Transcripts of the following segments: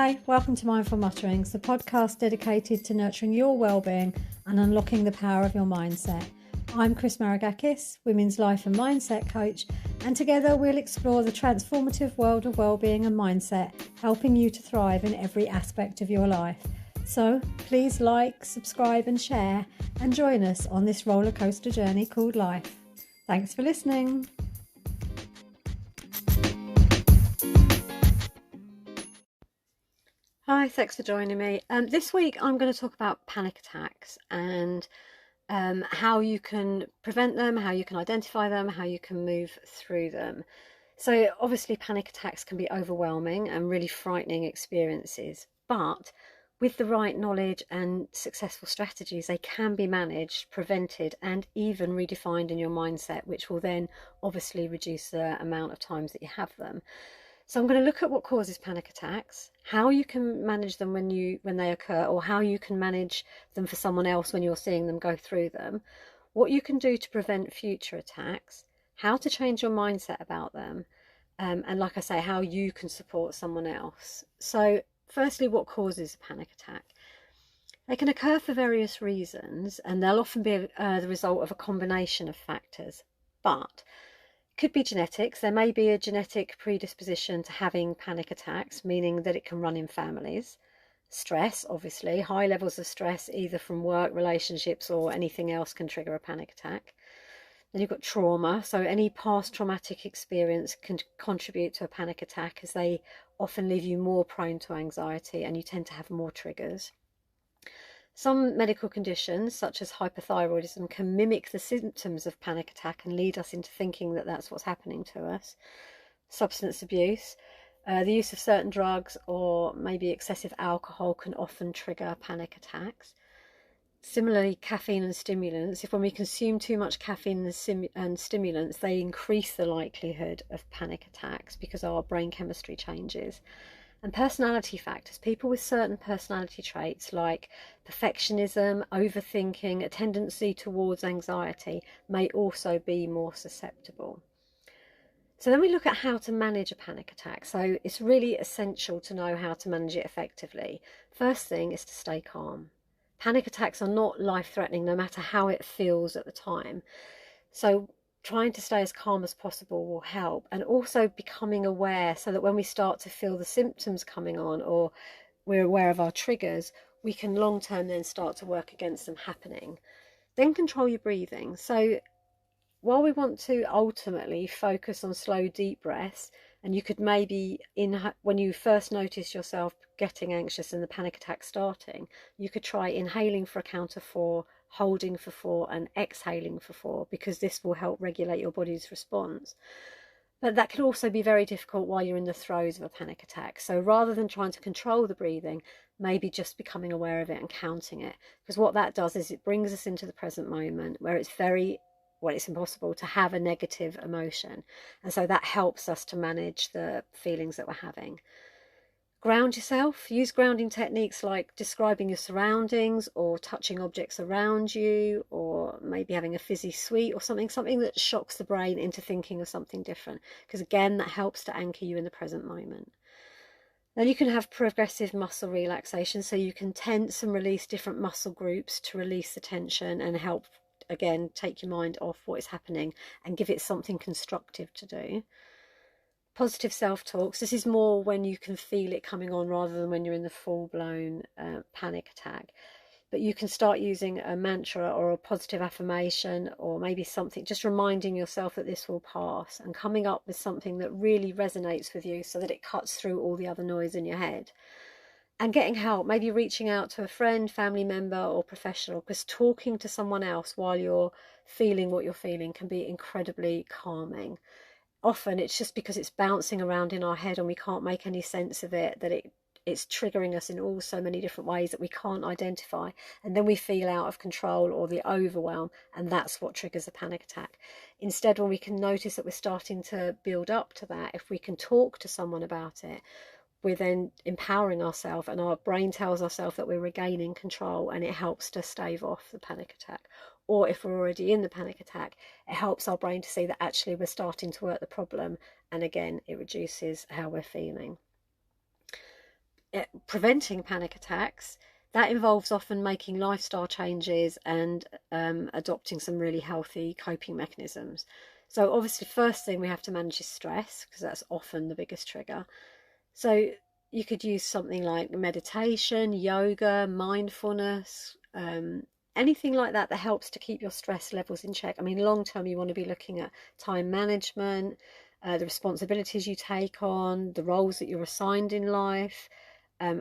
Hi, welcome to Mindful Mutterings, the podcast dedicated to nurturing your well-being and unlocking the power of your mindset. I'm Chris Maragkakis, women's life and mindset coach, and together we'll explore the transformative world of well-being and mindset, helping you to thrive in every aspect of your life. So please like, subscribe and share, and join us on this roller coaster journey called life. Thanks for listening. Hi, thanks for joining me. This week I'm going to talk about panic attacks and how you can prevent them, how you can identify them, how you can move through them. So obviously panic attacks can be overwhelming and really frightening experiences, but with the right knowledge and successful strategies, they can be managed, prevented, and even redefined in your mindset, which will then obviously reduce the amount of times that you have them. So I'm going to look at what causes panic attacks, how you can manage them when they occur, or how you can manage them for someone else when you're seeing them go through them, what you can do to prevent future attacks, how to change your mindset about them, and like I say, how you can support someone else. So firstly, what causes a panic attack? They can occur for various reasons, and they'll often be the result of a combination of factors, but could be genetics. There may be a genetic predisposition to having panic attacks, meaning that it can run in families. Stress, obviously, high levels of stress, either from work, relationships, or anything else can trigger a panic attack. Then you've got trauma. So any past traumatic experience can contribute to a panic attack, as they often leave you more prone to anxiety and you tend to have more triggers. Some medical conditions, such as hypothyroidism, can mimic the symptoms of panic attack and lead us into thinking that that's what's happening to us. Substance abuse, the use of certain drugs or maybe excessive alcohol can often trigger panic attacks. Similarly, caffeine and stimulants, when we consume too much caffeine and stimulants, they increase the likelihood of panic attacks because our brain chemistry changes. And personality factors, people with certain personality traits like perfectionism, overthinking, a tendency towards anxiety may also be more susceptible. So then we look at how to manage a panic attack. So it's really essential to know how to manage it effectively. First thing is to stay calm. Panic attacks are not life-threatening no matter how it feels at the time. So trying to stay as calm as possible will help, and also becoming aware so that when we start to feel the symptoms coming on or we're aware of our triggers, we can long term then start to work against them happening. Then control your breathing. So while we want to ultimately focus on slow deep breaths, and you could maybe when you first notice yourself getting anxious and the panic attack starting, you could try inhaling for a count of 4, holding for 4 and exhaling for 4, because this will help regulate your body's response. But that can also be very difficult while you're in the throes of a panic attack. So rather than trying to control the breathing, maybe just becoming aware of it and counting it, because what that does is it brings us into the present moment where it's impossible to have a negative emotion, and so that helps us to manage the feelings that we're having. Ground yourself. Use grounding techniques like describing your surroundings or touching objects around you, or maybe having a fizzy sweet or something that shocks the brain into thinking of something different, because again that helps to anchor you in the present moment. Then you can have progressive muscle relaxation, so you can tense and release different muscle groups to release the tension and help again take your mind off what is happening and give it something constructive to do. Positive self-talks. This is more when you can feel it coming on rather than when you're in the full-blown panic attack. But you can start using a mantra or a positive affirmation, or maybe something, just reminding yourself that this will pass, and coming up with something that really resonates with you so that it cuts through all the other noise in your head. And getting help, maybe reaching out to a friend, family member or professional, because talking to someone else while you're feeling what you're feeling can be incredibly calming. Often it's just because it's bouncing around in our head and we can't make any sense of it, that it's triggering us in so many different ways that we can't identify, and then we feel out of control or the overwhelm, and that's what triggers a panic attack. Instead, when we can notice that we're starting to build up to that, if we can talk to someone about it, we're then empowering ourselves, and our brain tells ourselves that we're regaining control, and it helps to stave off the panic attack. Or if we're already in the panic attack, it helps our brain to see that actually we're starting to work the problem, and again it reduces how we're feeling. preventing panic attacks, that involves often making lifestyle changes and adopting some really healthy coping mechanisms. So obviously, first thing we have to manage is stress, because that's often the biggest trigger. So you could use something like meditation, yoga, mindfulness, anything like that that helps to keep your stress levels in check. I mean, long term, you want to be looking at time management, the responsibilities you take on, the roles that you're assigned in life,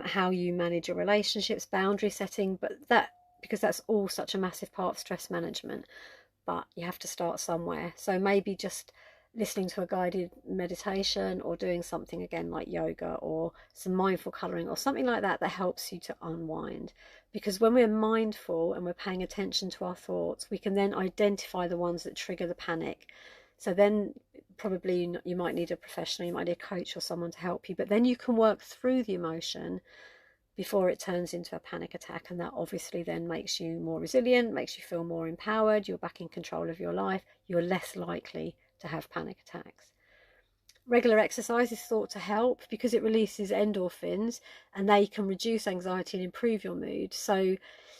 how you manage your relationships, boundary setting. But that, because that's all such a massive part of stress management, but you have to start somewhere. So maybe just listening to a guided meditation, or doing something again like yoga or some mindful colouring or something like that that helps you to unwind. Because when we're mindful and we're paying attention to our thoughts, we can then identify the ones that trigger the panic. So then probably you might need a professional, you might need a coach or someone to help you, but then you can work through the emotion before it turns into a panic attack. And that obviously then makes you more resilient, makes you feel more empowered, you're back in control of your life, you're less likely to have panic attacks. Regular exercise is thought to help because it releases endorphins, and they can reduce anxiety and improve your mood. So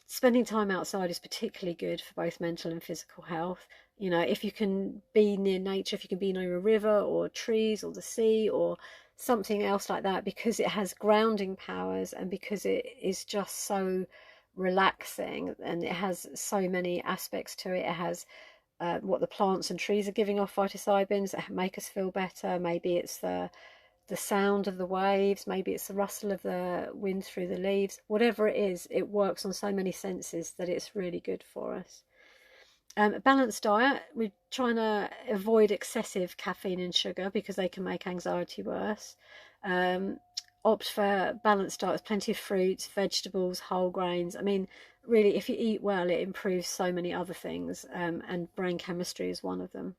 spending time outside is particularly good for both mental and physical health. You know, if you can be near nature, if you can be near a river or trees or the sea or something else like that, because it has grounding powers and because it is just so relaxing and it has so many aspects to it. It has what the plants and trees are giving off, phytocyans that make us feel better. Maybe it's the sound of the waves, maybe it's the rustle of the wind through the leaves. Whatever it is, it works on so many senses that it's really good for us. A balanced diet, we're trying to avoid excessive caffeine and sugar because they can make anxiety worse. Opt for balanced diet with plenty of fruits, vegetables, whole grains. I mean, really, if you eat well, it improves so many other things, and brain chemistry is one of them.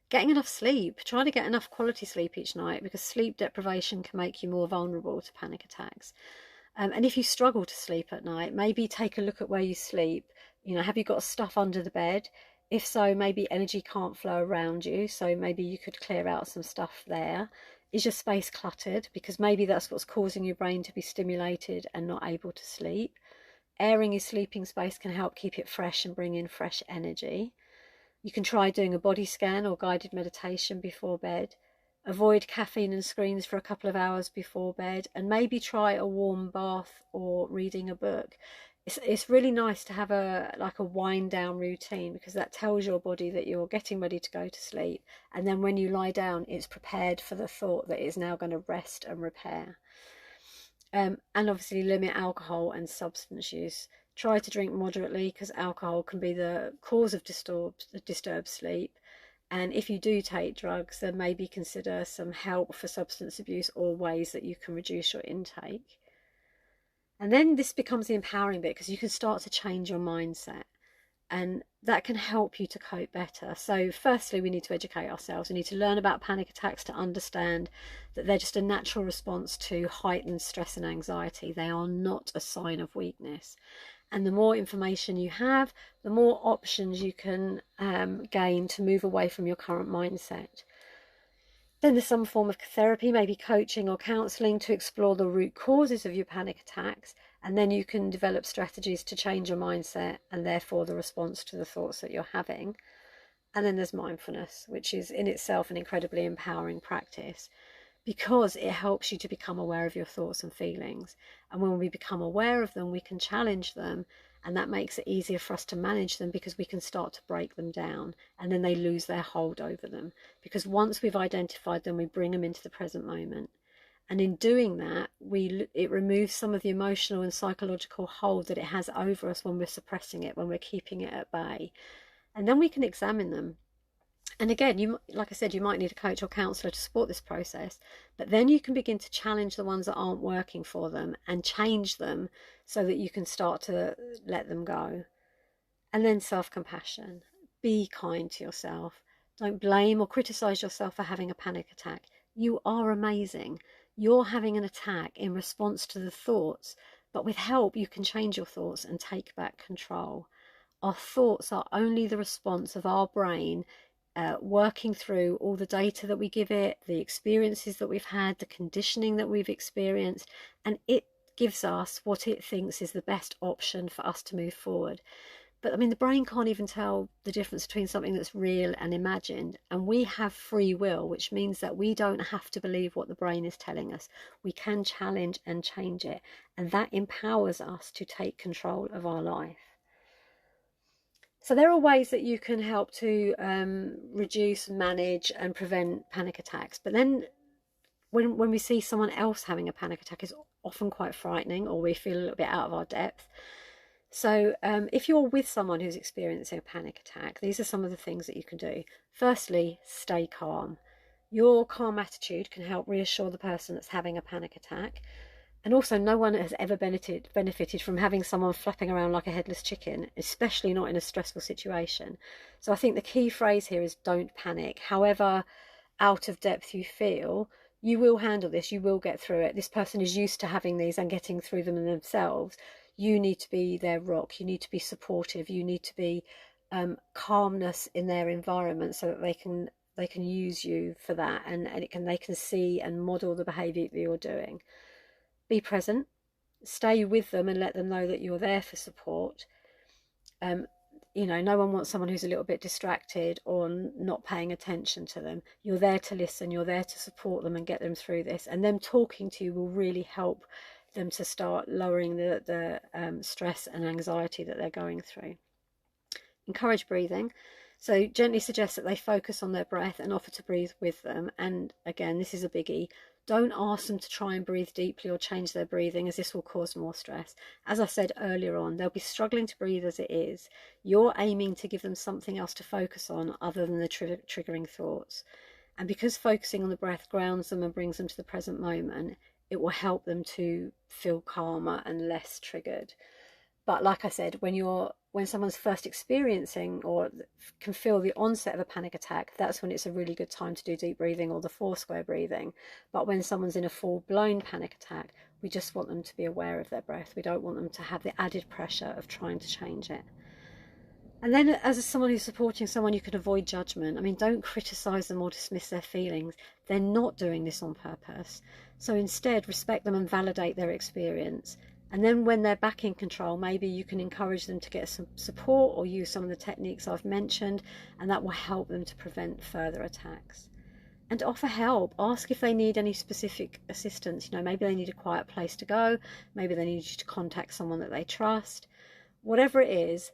Getting enough sleep. Try to get enough quality sleep each night, because sleep deprivation can make you more vulnerable to panic attacks. And if you struggle to sleep at night, maybe take a look at where you sleep. You know, have you got stuff under the bed? If so, maybe energy can't flow around you, so maybe you could clear out some stuff there. Is your space cluttered? Because maybe that's what's causing your brain to be stimulated and not able to sleep. Airing your sleeping space can help keep it fresh and bring in fresh energy. You can try doing a body scan or guided meditation before bed. Avoid caffeine and screens for a couple of hours before bed, and maybe try a warm bath or reading a book. It's really nice to have a wind down routine, because that tells your body that you're getting ready to go to sleep, and then when you lie down, it's prepared for the thought that it's now going to rest and repair. And obviously limit alcohol and substance use. Try to drink moderately, because alcohol can be the cause of disturbed sleep. And if you do take drugs, then maybe consider some help for substance abuse or ways that you can reduce your intake. And then this becomes the empowering bit, because you can start to change your mindset, and that can help you to cope better. So firstly, we need to educate ourselves. We need to learn about panic attacks to understand that they're just a natural response to heightened stress and anxiety. They are not a sign of weakness. And the more information you have, the more options you can gain to move away from your current mindset. Then there's some form of therapy, maybe coaching or counselling, to explore the root causes of your panic attacks, and then you can develop strategies to change your mindset and therefore the response to the thoughts that you're having. And then there's mindfulness, which is in itself an incredibly empowering practice, because it helps you to become aware of your thoughts and feelings. And when we become aware of them, we can challenge them, and that makes it easier for us to manage them, because we can start to break them down, and then they lose their hold over them. Because once we've identified them, we bring them into the present moment. And in doing that, it removes some of the emotional and psychological hold that it has over us when we're suppressing it, when we're keeping it at bay. And then we can examine them. And again, like I said, you might need a coach or counsellor to support this process, but then you can begin to challenge the ones that aren't working for them and change them so that you can start to let them go. And then self-compassion. Be kind to yourself. Don't blame or criticise yourself for having a panic attack. You are amazing. You're having an attack in response to the thoughts, but with help, you can change your thoughts and take back control. Our thoughts are only the response of our brain working through all the data that we give it, the experiences that we've had, the conditioning that we've experienced, and it gives us what it thinks is the best option for us to move forward. But I mean, the brain can't even tell the difference between something that's real and imagined. And we have free will, which means that we don't have to believe what the brain is telling us. We can challenge and change it. And that empowers us to take control of our life. So there are ways that you can help to reduce, manage, and prevent panic attacks. But then when we see someone else having a panic attack, it's often quite frightening, or we feel a little bit out of our depth. So if you're with someone who's experiencing a panic attack, these are some of the things that you can do. Firstly, stay calm. Your calm attitude can help reassure the person that's having a panic attack. And also, no one has ever benefited from having someone flapping around like a headless chicken, especially not in a stressful situation. So I think the key phrase here is don't panic. However out of depth you feel, you will handle this, you will get through it. This person is used to having these and getting through them themselves. You need to be their rock, you need to be supportive, you need to be calmness in their environment so that they can use you for that, and they can see and model the behaviour that you're doing. Be present, stay with them and let them know that you're there for support. No one wants someone who's a little bit distracted or not paying attention to them. You're there to listen, you're there to support them and get them through this, and them talking to you will really help them to start lowering the stress and anxiety that they're going through. Encourage breathing. So gently suggest that they focus on their breath and offer to breathe with them. And again, this is a biggie. Don't ask them to try and breathe deeply or change their breathing, as this will cause more stress. As I said earlier on, they'll be struggling to breathe as it is. You're aiming to give them something else to focus on other than the triggering thoughts. And because focusing on the breath grounds them and brings them to the present moment, it will help them to feel calmer and less triggered. But like I said, when someone's first experiencing or can feel the onset of a panic attack, that's when it's a really good time to do deep breathing or the 4 square breathing. But when someone's in a full-blown panic attack, we just want them to be aware of their breath. We don't want them to have the added pressure of trying to change it. And then as someone who's supporting someone, you can avoid judgment. I mean, don't criticize them or dismiss their feelings. They're not doing this on purpose. So instead, respect them and validate their experience. And then when they're back in control, maybe you can encourage them to get some support or use some of the techniques I've mentioned, and that will help them to prevent further attacks. And offer help. Ask if they need any specific assistance. Maybe they need a quiet place to go. Maybe they need you to contact someone that they trust. Whatever it is,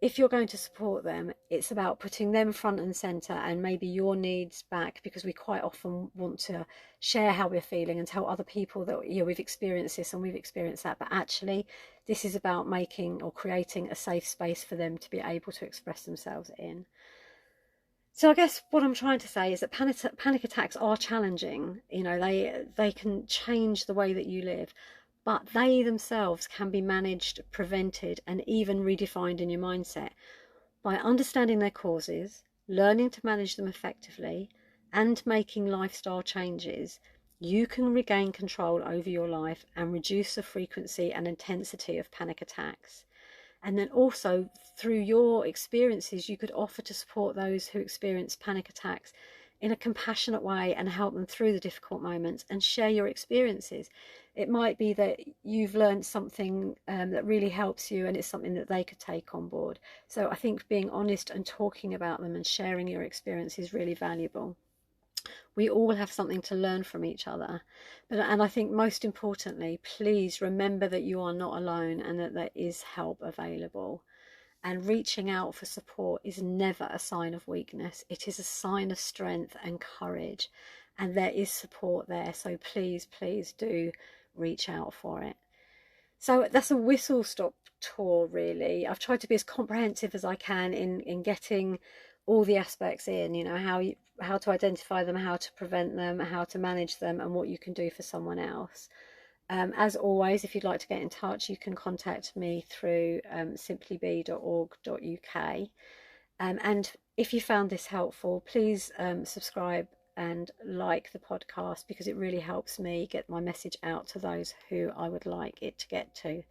if you're going to support them, it's about putting them front and centre and maybe your needs back, because we quite often want to share how we're feeling and tell other people that we've experienced this and we've experienced that. But actually, this is about making or creating a safe space for them to be able to express themselves in. So I guess what I'm trying to say is that panic attacks are challenging. They can change the way that you live, but they themselves can be managed, prevented, and even redefined in your mindset by understanding their causes, learning to manage them effectively, and making lifestyle changes. You can regain control over your life and reduce the frequency and intensity of panic attacks. And then also, through your experiences, you could offer to support those who experience panic attacks in a compassionate way and help them through the difficult moments and share your experiences. It might be that you've learned something that really helps you, and it's something that they could take on board. So I think being honest and talking about them and sharing your experience is really valuable. We all have something to learn from each other. And I think most importantly, please remember that you are not alone and that there is help available. And reaching out for support is never a sign of weakness. It is a sign of strength and courage. And there is support there. So please, please do reach out for it. So that's a whistle-stop tour, really. I've tried to be as comprehensive as I can in getting all the aspects in, how to identify them, how to prevent them, how to manage them, and what you can do for someone else. As always, if you'd like to get in touch, you can contact me through simplybe.org.uk. And if you found this helpful, please subscribe and like the podcast, because it really helps me get my message out to those who I would like it to get to.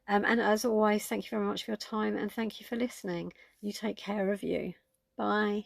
And as always, thank you very much for your time, and thank you for listening. You take care of you. Bye.